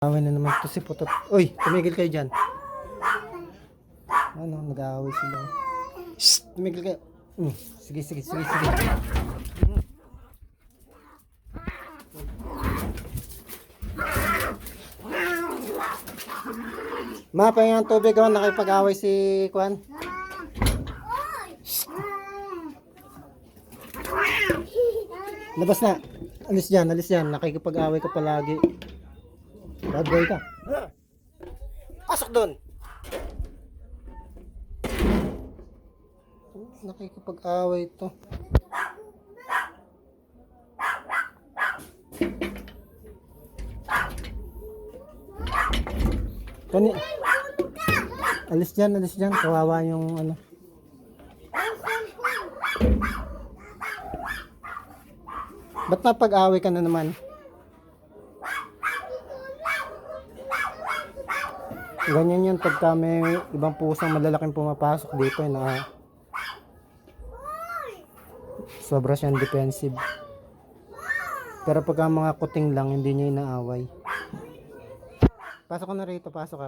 Away na naman to si Putot. Uy, tumigil kayo dyan. Ano, nag-aaway sila. Shhh, tumigil kayo. Sige. Ma, pahinga ng tubig ako, nakipag-away si Kwan. Shhh. Labas na. Alis dyan. Nakikipag-away ka palagi. Bad boy ka. Pasok doon. Nakikipag-away ito. Kani. Alis dyan. Kawawa yung ano. Ba't napag-away ka na naman? Ganyan yan pagka may ibang pusang malalaking pumapasok dito na sobra siyang defensive. Pero pagka mga kuting lang, hindi niya inaaway. Pasok ka na rito, pasok.